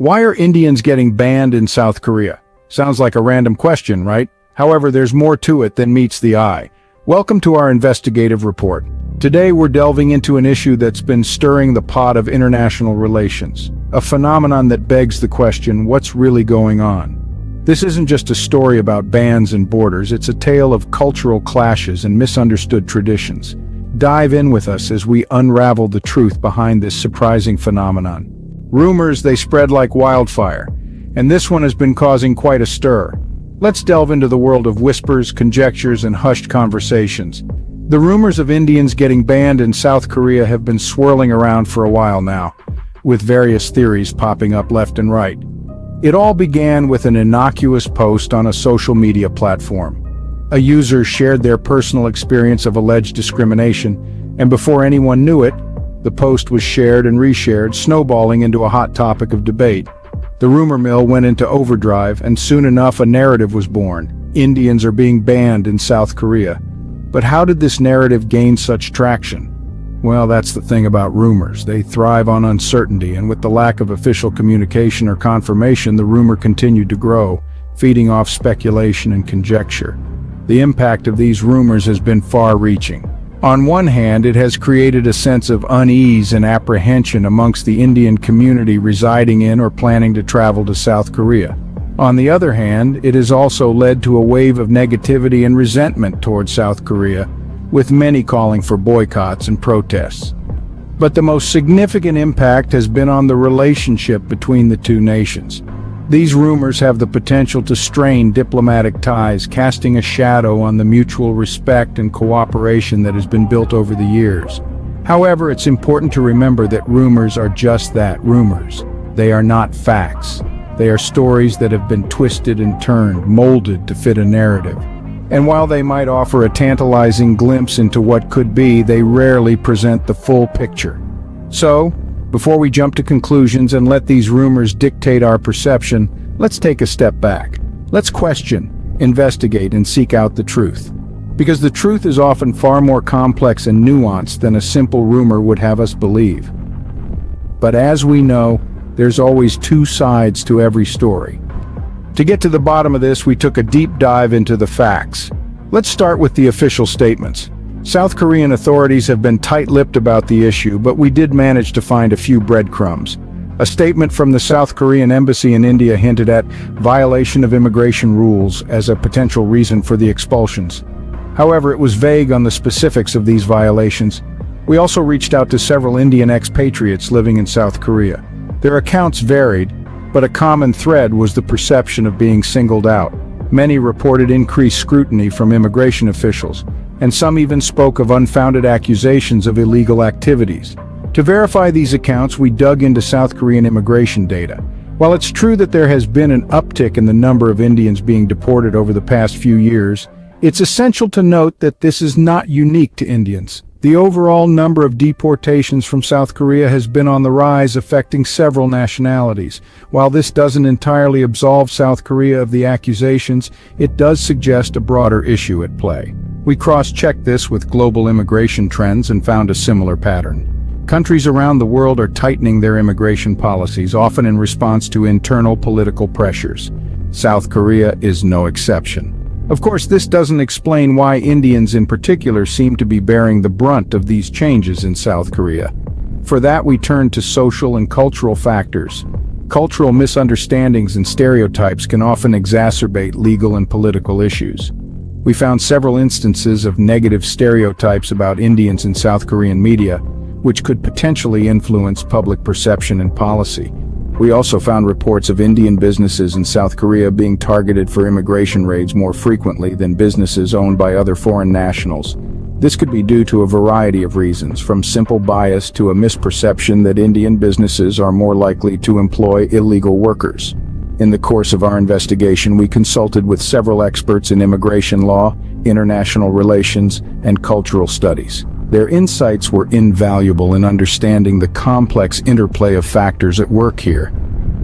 Why are Indians getting banned in South Korea? Sounds like a random question, right? However, there's more to it than meets the eye. Welcome to our investigative report. Today we're delving into an issue that's been stirring the pot of international relations, a phenomenon that begs the question, what's really going on? This isn't just a story about bans and borders, it's a tale of cultural clashes and misunderstood traditions. Dive in with us as we unravel the truth behind this surprising phenomenon. Rumors, they spread like wildfire, and this one has been causing quite a stir. Let's delve into the world of whispers, conjectures, and hushed conversations. The rumors of Indians getting banned in South Korea have been swirling around for a while now, with various theories popping up left and right. It all began with an innocuous post on a social media platform. A user shared their personal experience of alleged discrimination, and before anyone knew it, the post was shared and reshared, snowballing into a hot topic of debate. The rumor mill went into overdrive, and soon enough a narrative was born. Indians are being banned in South Korea. But how did this narrative gain such traction? Well, that's the thing about rumors. They thrive on uncertainty, and with the lack of official communication or confirmation, the rumor continued to grow, feeding off speculation and conjecture. The impact of these rumors has been far-reaching. On one hand, it has created a sense of unease and apprehension amongst the Indian community residing in or planning to travel to South Korea. On the other hand, it has also led to a wave of negativity and resentment towards South Korea, with many calling for boycotts and protests. But the most significant impact has been on the relationship between the two nations. These rumors have the potential to strain diplomatic ties, casting a shadow on the mutual respect and cooperation that has been built over the years. However, it's important to remember that rumors are just that, rumors. They are not facts. They are stories that have been twisted and turned, molded to fit a narrative. And while they might offer a tantalizing glimpse into what could be, they rarely present the full picture. So, before we jump to conclusions and let these rumors dictate our perception, let's take a step back. Let's question, investigate, and seek out the truth. Because the truth is often far more complex and nuanced than a simple rumor would have us believe. But as we know, there's always two sides to every story. To get to the bottom of this, we took a deep dive into the facts. Let's start with the official statements. South Korean authorities have been tight-lipped about the issue, but we did manage to find a few breadcrumbs. A statement from the South Korean embassy in India hinted at violation of immigration rules as a potential reason for the expulsions. However, it was vague on the specifics of these violations. We also reached out to several Indian expatriates living in South Korea. Their accounts varied, but a common thread was the perception of being singled out. Many reported increased scrutiny from immigration officials, and some even spoke of unfounded accusations of illegal activities. To verify these accounts, we dug into South Korean immigration data. While it's true that there has been an uptick in the number of Indians being deported over the past few years, it's essential to note that this is not unique to Indians. The overall number of deportations from South Korea has been on the rise, affecting several nationalities. While this doesn't entirely absolve South Korea of the accusations, it does suggest a broader issue at play. We cross-checked this with global immigration trends and found a similar pattern. Countries around the world are tightening their immigration policies, often in response to internal political pressures. South Korea is no exception. Of course, this doesn't explain why Indians in particular seem to be bearing the brunt of these changes in South Korea. For that, we turn to social and cultural factors. Cultural misunderstandings and stereotypes can often exacerbate legal and political issues. We found several instances of negative stereotypes about Indians in South Korean media, which could potentially influence public perception and policy. We also found reports of Indian businesses in South Korea being targeted for immigration raids more frequently than businesses owned by other foreign nationals. This could be due to a variety of reasons, from simple bias to a misperception that Indian businesses are more likely to employ illegal workers. In the course of our investigation, we consulted with several experts in immigration law, international relations, and cultural studies. Their insights were invaluable in understanding the complex interplay of factors at work here.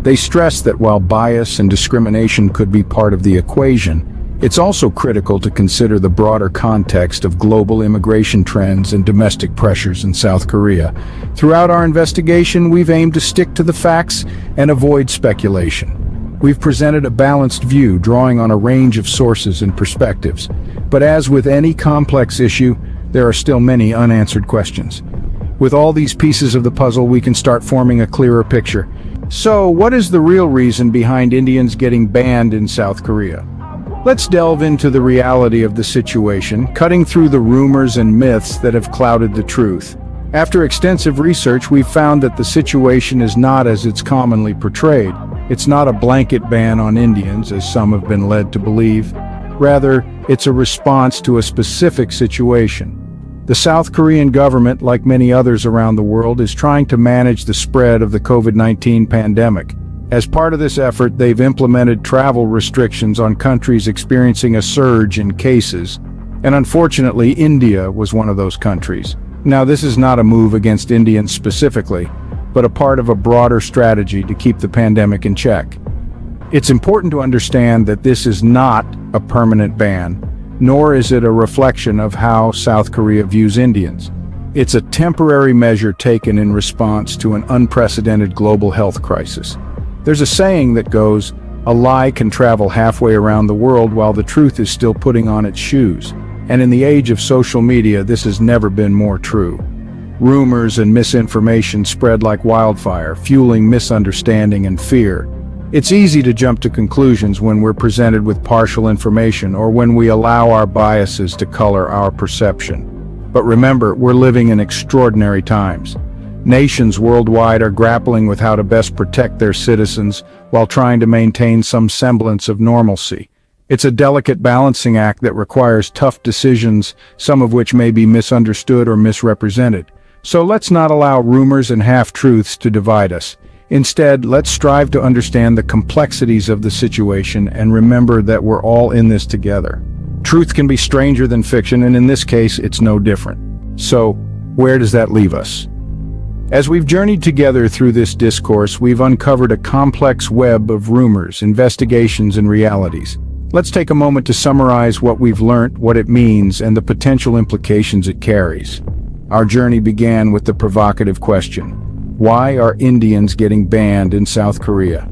They stressed that while bias and discrimination could be part of the equation, It's also critical to consider the broader context of global immigration trends and domestic pressures in South Korea. Throughout our investigation, we've aimed to stick to the facts and avoid speculation. We've presented a balanced view, drawing on a range of sources and perspectives. But as with any complex issue, there are still many unanswered questions. With all these pieces of the puzzle, we can start forming a clearer picture. So, what is the real reason behind Indians getting banned in South Korea? Let's delve into the reality of the situation, cutting through the rumors and myths that have clouded the truth. After extensive research, we've found that the situation is not as it's commonly portrayed. It's not a blanket ban on Indians, as some have been led to believe. Rather, it's a response to a specific situation. The South Korean government, like many others around the world, is trying to manage the spread of the COVID-19 pandemic. As part of this effort, they've implemented travel restrictions on countries experiencing a surge in cases. And unfortunately, India was one of those countries. Now, this is not a move against Indians specifically, but a part of a broader strategy to keep the pandemic in check. It's important to understand that this is not a permanent ban, nor is it a reflection of how South Korea views Indians. It's a temporary measure taken in response to an unprecedented global health crisis. There's a saying that goes, "A lie can travel halfway around the world while the truth is still putting on its shoes." And in the age of social media, this has never been more true. Rumors and misinformation spread like wildfire, fueling misunderstanding and fear. It's easy to jump to conclusions when we're presented with partial information or when we allow our biases to color our perception. But remember, we're living in extraordinary times. Nations worldwide are grappling with how to best protect their citizens while trying to maintain some semblance of normalcy. It's a delicate balancing act that requires tough decisions, some of which may be misunderstood or misrepresented. So let's not allow rumors and half-truths to divide us. Instead, let's strive to understand the complexities of the situation and remember that we're all in this together. Truth can be stranger than fiction, and in this case, it's no different. So, where does that leave us? As we've journeyed together through this discourse, we've uncovered a complex web of rumors, investigations, and realities. Let's take a moment to summarize what we've learned, what it means, and the potential implications it carries. Our journey began with the provocative question: why are Indians getting banned in South Korea?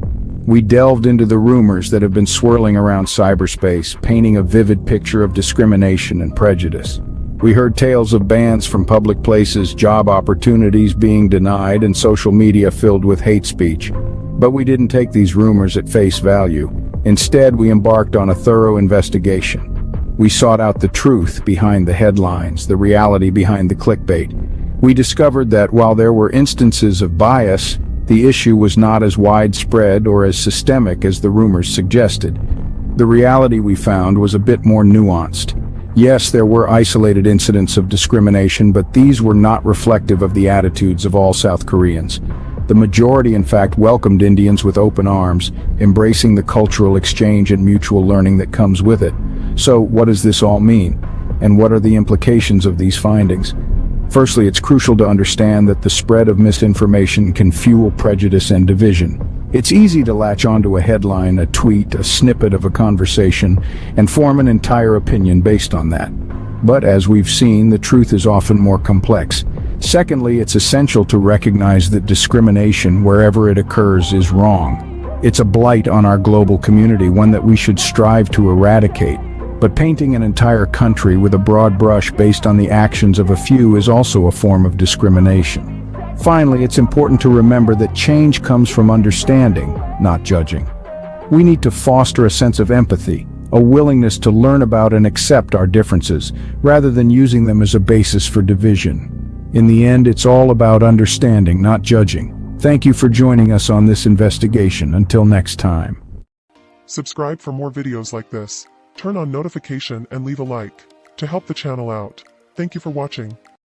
We delved into the rumors that have been swirling around cyberspace, painting a vivid picture of discrimination and prejudice. We heard tales of bans from public places, job opportunities being denied, and social media filled with hate speech. But we didn't take these rumors at face value. Instead, we embarked on a thorough investigation. We sought out the truth behind the headlines, the reality behind the clickbait. We discovered that while there were instances of bias, the issue was not as widespread or as systemic as the rumors suggested. The reality we found was a bit more nuanced. Yes, there were isolated incidents of discrimination, but these were not reflective of the attitudes of all South Koreans. The majority, in fact, welcomed Indians with open arms, embracing the cultural exchange and mutual learning that comes with it. So, what does this all mean? And what are the implications of these findings? Firstly, it's crucial to understand that the spread of misinformation can fuel prejudice and division. It's easy to latch onto a headline, a tweet, a snippet of a conversation, and form an entire opinion based on that. But as we've seen, the truth is often more complex. Secondly, it's essential to recognize that discrimination, wherever it occurs, is wrong. It's a blight on our global community, one that we should strive to eradicate. But painting an entire country with a broad brush based on the actions of a few is also a form of discrimination. Finally, it's important to remember that change comes from understanding, not judging. We need to foster a sense of empathy, a willingness to learn about and accept our differences, rather than using them as a basis for division. In the end, it's all about understanding, not judging. Thank you for joining us on this investigation. Until next time. Subscribe for more videos like this. Turn on notification and leave a like to help the channel out. Thank you for watching.